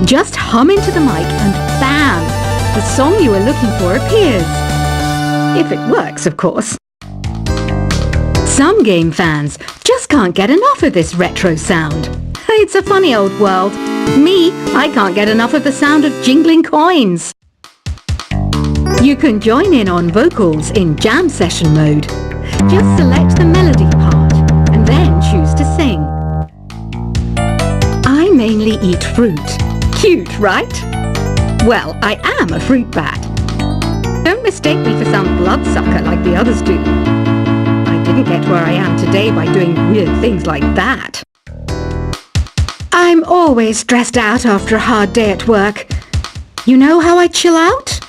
Just hum into the mic and bam! The song you are looking for appears. If it works, of course. Some game fans just can't get enough of this retro sound. It's a funny old world. Me, I can't get enough of the sound of jingling coins. You can join in on vocals in jam session mode. Just select the melody part and then choose to sing. I mainly eat fruit. Cute, right? Well, I am a fruit bat. Don't mistake me for some bloodsucker like the others do. I didn't get where I am today by doing weird things like that. I'm always stressed out after a hard day at work. You know how I chill out?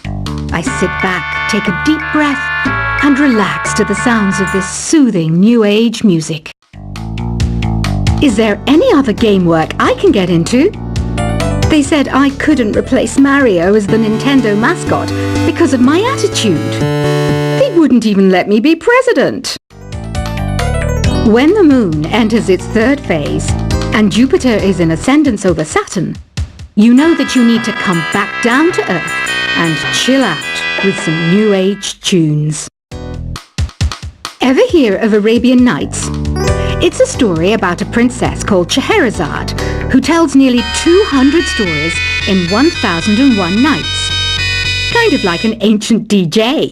I sit back, take a deep breath, and relax to the sounds of this soothing new age music. Is there any other game work I can get into? They said I couldn't replace Mario as the Nintendo mascot because of my attitude. They wouldn't even let me be president. When the moon enters its third phase and Jupiter is in ascendance over Saturn, you know that you need to come back down to Earth and chill out with some new age tunes. Ever hear of Arabian Nights? It's a story about a princess called Scheherazade who tells nearly 200 stories in 1001 nights. Kind of like an ancient DJ.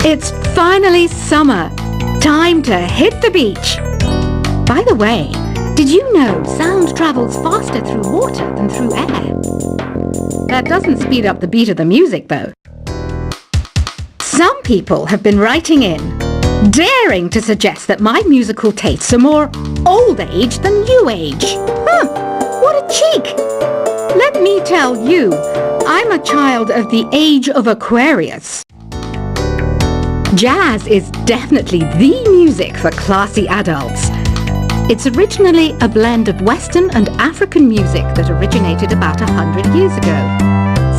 It's finally summer. Time to hit the beach. By the way, did you know sound travels faster through water than through air? That doesn't speed up the beat of the music, though. Some people have been writing in, daring to suggest that my musical tastes are more old age than new age. What a cheek! Let me tell you, I'm a child of the age of Aquarius. Jazz is definitely the music for classy adults. It's originally a blend of Western and African music that originated about 100 years ago.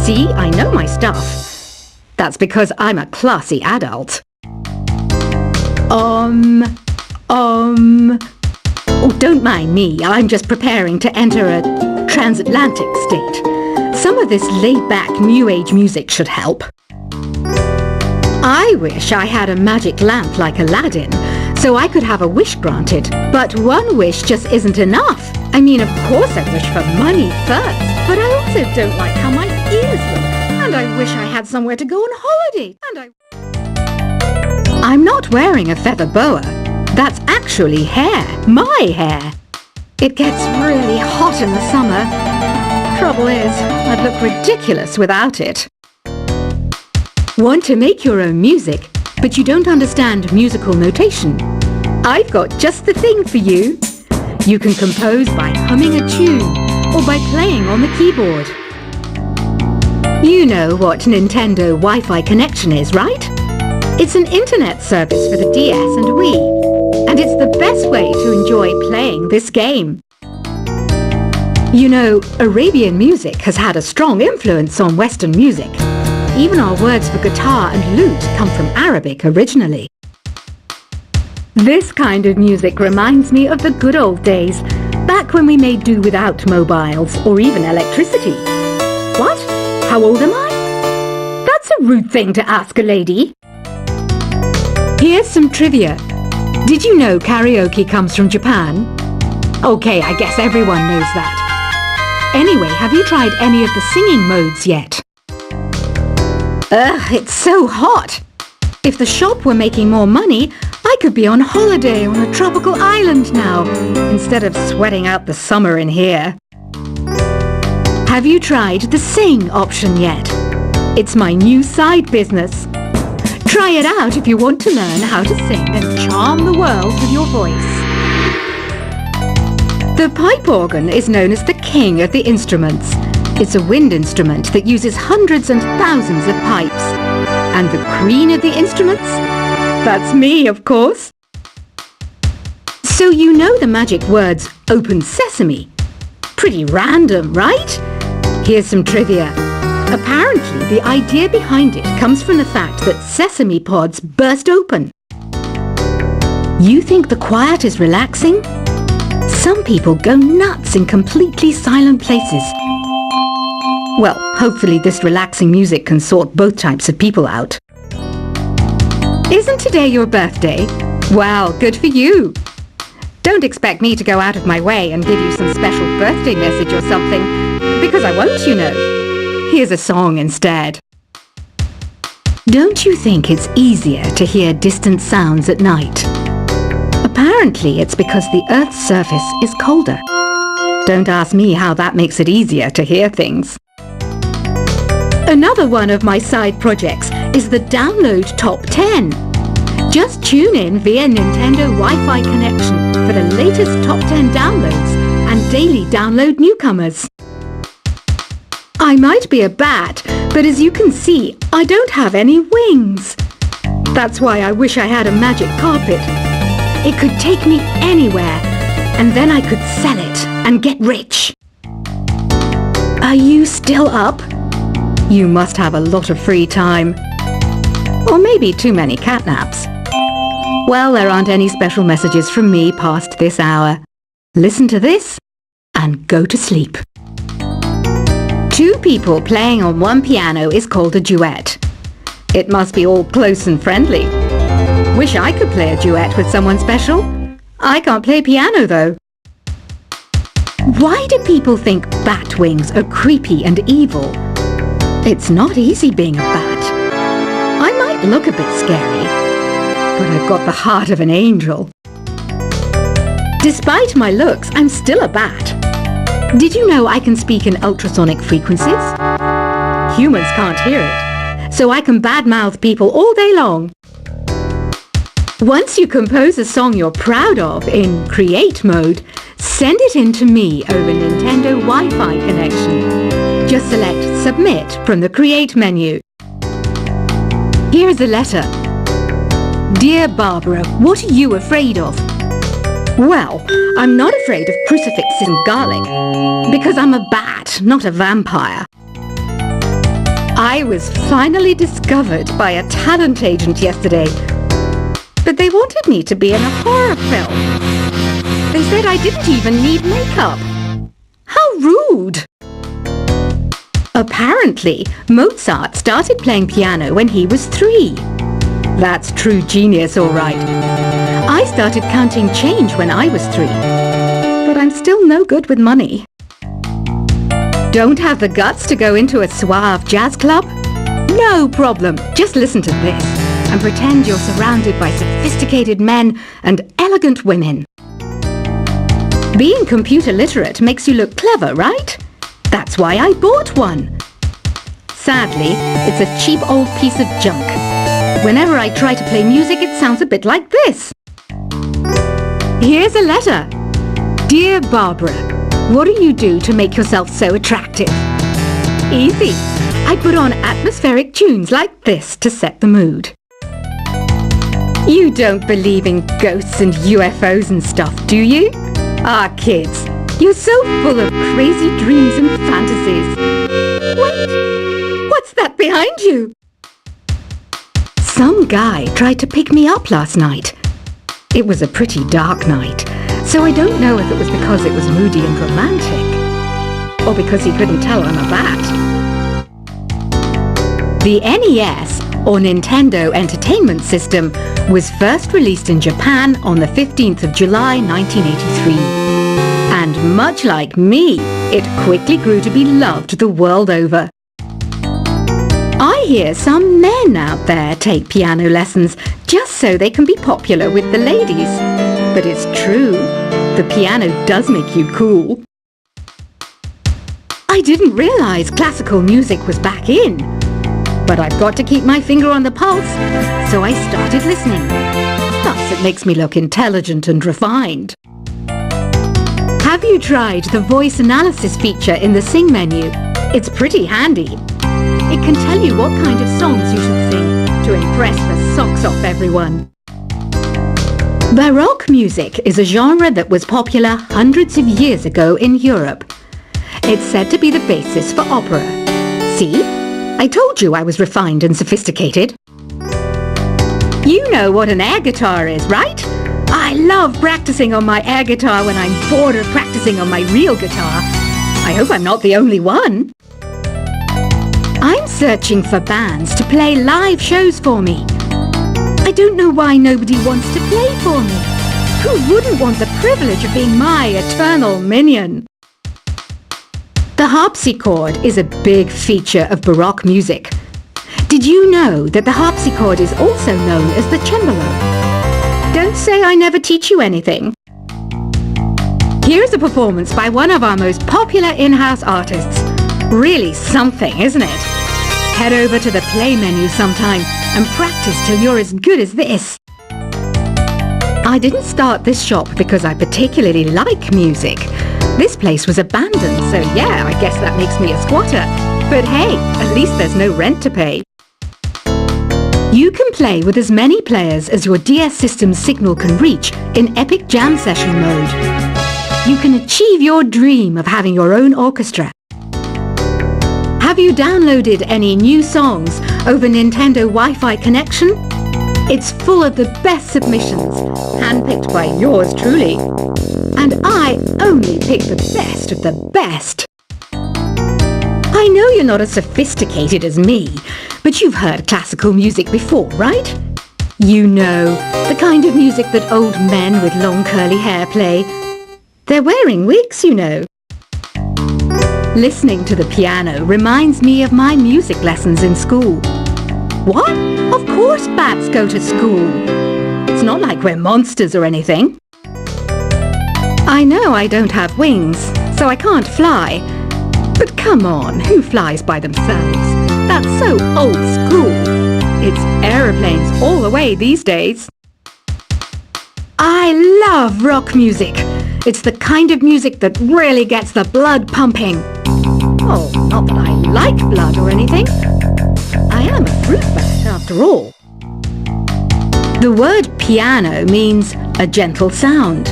See, I know my stuff. That's because I'm a classy adult. Oh, don't mind me. I'm just preparing to enter a transatlantic state. Some of this laid-back New Age music should help. I wish I had a magic lamp like Aladdin, so I could have a wish granted. But one wish just isn't enough. I mean, of course I wish for money first, but I also don't like how my ears look. And I wish I had somewhere to go on holiday. I'm not wearing a feather boa. That's actually hair. My hair. It gets really hot in the summer. Trouble is, I'd look ridiculous without it. Want to make your own music, but you don't understand musical notation? I've got just the thing for you. You can compose by humming a tune or by playing on the keyboard. You know what Nintendo Wi-Fi connection is, right? It's an internet service for the DS and Wii, and it's the best way to enjoy playing this game. You know, Arabian music has had a strong influence on Western music. Even our words for guitar and lute come from Arabic originally. This kind of music reminds me of the good old days, back when we made do without mobiles or even electricity. What? How old am I? That's a rude thing to ask a lady. Here's some trivia. Did you know karaoke comes from Japan? Okay, I guess everyone knows that. Anyway, have you tried any of the singing modes yet? Ugh, it's so hot. If the shop were making more money, I could be on holiday on a tropical island now, instead of sweating out the summer in here. Have you tried the sing option yet? It's my new side business. Try it out if you want to learn how to sing and charm the world with your voice. The pipe organ is known as the king of the instruments. It's a wind instrument that uses hundreds and thousands of pipes. And the queen of the instruments? That's me, of course. So you know the magic words "open sesame." Pretty random, right? Here's some trivia. Apparently, the idea behind it comes from the fact that sesame pods burst open. You think the quiet is relaxing? Some people go nuts in completely silent places. Well, hopefully this relaxing music can sort both types of people out. Isn't today your birthday? Well, good for you. Don't expect me to go out of my way and give you some special birthday message or something, because I won't, you know. Here's a song instead. Don't you think it's easier to hear distant sounds at night? Apparently it's because the Earth's surface is colder. Don't ask me how that makes it easier to hear things. Another one of my side projects is the Download Top 10. Just tune in via Nintendo Wi-Fi connection for the latest Top 10 downloads and daily download newcomers. I might be a bat, but as you can see, I don't have any wings. That's why I wish I had a magic carpet. It could take me anywhere, and then I could sell it and get rich. Are you still up? You must have a lot of free time. Or maybe too many catnaps. Well, there aren't any special messages from me past this hour. Listen to this and go to sleep. Two people playing on one piano is called a duet. It must be all close and friendly. Wish I could play a duet with someone special. I can't play piano though. Why do people think bat wings are creepy and evil? It's not easy being a bat. I might look a bit scary, but I've got the heart of an angel. Despite my looks, I'm still a bat. Did you know I can speak in ultrasonic frequencies? Humans can't hear it, so I can badmouth people all day long. Once you compose a song you're proud of in Create mode, send it in to me over Nintendo Wi-Fi connection. Just select Submit from the Create menu. Here's a letter. Dear Barbara, what are you afraid of? Well, I'm not afraid of crucifixes and garlic, because I'm a bat, not a vampire. I was finally discovered by a talent agent yesterday, but they wanted me to be in a horror film. They said I didn't even need makeup. How rude! Apparently, Mozart started playing piano when he was 3. That's true genius, all right. I started counting change when I was 3, but I'm still no good with money. Don't have the guts to go into a suave jazz club? No problem, just listen to this and pretend you're surrounded by sophisticated men and elegant women. Being computer literate makes you look clever, right? That's why I bought one. Sadly, it's a cheap old piece of junk. Whenever I try to play music, it sounds a bit like this. Here's a letter. Dear Barbara, what do you do to make yourself so attractive? Easy. I put on atmospheric tunes like this to set the mood. You don't believe in ghosts and UFOs and stuff, do you? Ah, kids, you're so full of crazy dreams and fantasies. Wait, what's that behind you? Some guy tried to pick me up last night. It was a pretty dark night, so I don't know if it was because it was moody and romantic, or because he couldn't tell I'm a bat. The NES, or Nintendo Entertainment System, was first released in Japan on the 15th of July 1983. And much like me, it quickly grew to be loved the world over. I hear some men out there take piano lessons just so they can be popular with the ladies. But it's true, the piano does make you cool. I didn't realize classical music was back in. But I've got to keep my finger on the pulse, so I started listening. Thus, it makes me look intelligent and refined. Have you tried the voice analysis feature in the Sing menu? It's pretty handy. It can tell you what kind of songs you should sing to impress the socks off everyone. Baroque music is a genre that was popular hundreds of years ago in Europe. It's said to be the basis for opera. See? I told you I was refined and sophisticated. You know what an air guitar is, right? I love practicing on my air guitar when I'm bored of practicing on my real guitar. I hope I'm not the only one. I'm searching for bands to play live shows for me. I don't know why nobody wants to play for me. Who wouldn't want the privilege of being my eternal minion? The harpsichord is a big feature of Baroque music. Did you know that the harpsichord is also known as the cembalo? Don't say I never teach you anything. Here's a performance by one of our most popular in-house artists. Really something, isn't it? Head over to the play menu sometime and practice till you're as good as this. I didn't start this shop because I particularly like music. This place was abandoned, so yeah, I guess that makes me a squatter. But hey, at least there's no rent to pay. You can play with as many players as your DS system's signal can reach in epic jam session mode. You can achieve your dream of having your own orchestra. Have you downloaded any new songs over Nintendo Wi-Fi connection? It's full of the best submissions, handpicked by yours truly. And I only pick the best of the best. I know you're not as sophisticated as me, but you've heard classical music before, right? You know, the kind of music that old men with long curly hair play. They're wearing wigs, you know. Listening to the piano reminds me of my music lessons in school. What? Of course bats go to school. It's not like we're monsters or anything. I know I don't have wings, so I can't fly. But come on, who flies by themselves? That's so old school. It's aeroplanes all the way these days. I love rock music. It's the kind of music that really gets the blood pumping. Oh, not that I like blood or anything. I am a fruit bat after all. The word piano means a gentle sound.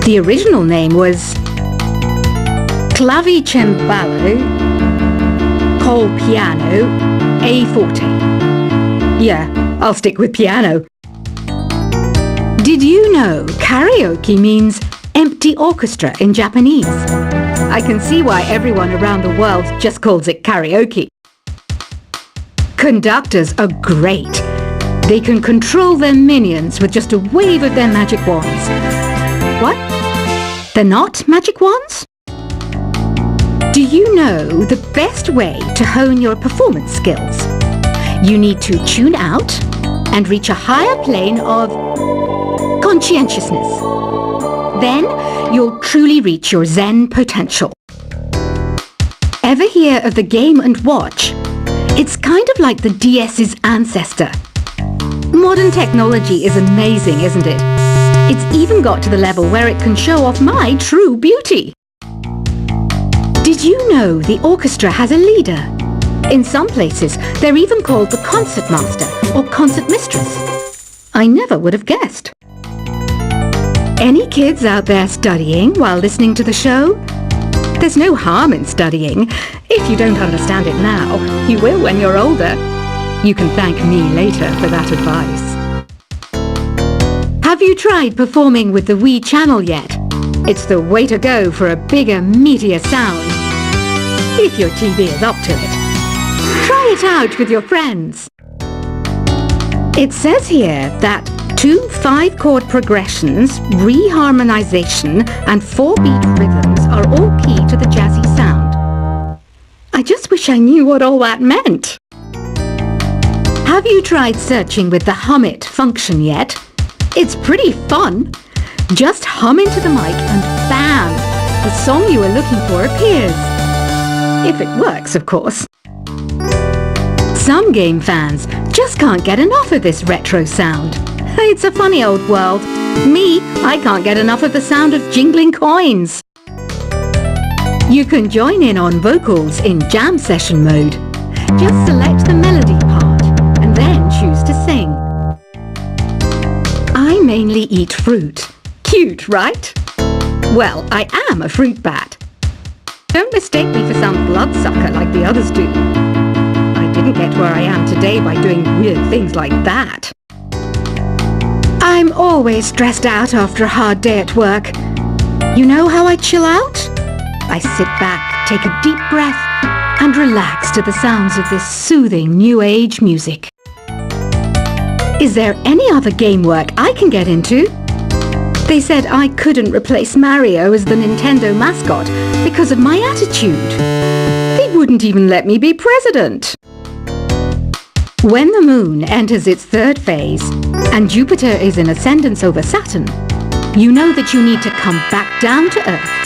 The original name was clavicembalo col piano a forte. Yeah, I'll stick with piano. Did you know karaoke means empty orchestra in Japanese? I can see why everyone around the world just calls it karaoke. Conductors are great. They can control their minions with just a wave of their magic wands. What? They're not magic wands? Do you know the best way to hone your performance skills? You need to tune out and reach a higher plane of conscientiousness. Then you'll truly reach your Zen potential. Ever hear of the Game & Watch? It's kind of like the DS's ancestor. Modern technology is amazing, isn't it? It's even got to the level where it can show off my true beauty. Did you know the orchestra has a leader? In some places, they're even called the concertmaster or concertmistress. I never would have guessed. Any kids out there studying while listening to the show? There's no harm in studying. If you don't understand it now, you will when you're older. You can thank me later for that advice. Have you tried performing with the Wii channel yet? It's the way to go for a bigger, meatier sound. If your TV is up to it. Try it out with your friends. It says here that 2 5-chord progressions, reharmonization, and 4-beat rhythms are all key to the jazzy sound. I just wish I knew what all that meant. Have you tried searching with the Hum It function yet? It's pretty fun. Just hum into the mic and bam! The song you are looking for appears. If it works, of course. Some game fans just can't get enough of this retro sound. It's a funny old world. Me, I can't get enough of the sound of jingling coins. You can join in on vocals in jam session mode. Just select the melody part and then choose to sing. I mainly eat fruit. Cute, right? Well, I am a fruit bat. Don't mistake me for some bloodsucker like the others do. I didn't get where I am today by doing weird things like that. I I'm always stressed out after a hard day at work. You know how I chill out? I sit back, take a deep breath, and relax to the sounds of this soothing new age music. Is there any other game work I can get into? They said I couldn't replace Mario as the Nintendo mascot because of my attitude. They wouldn't even let me be president. When the moon enters its third phase and Jupiter is in ascendance over Saturn, you know that you need to come back down to Earth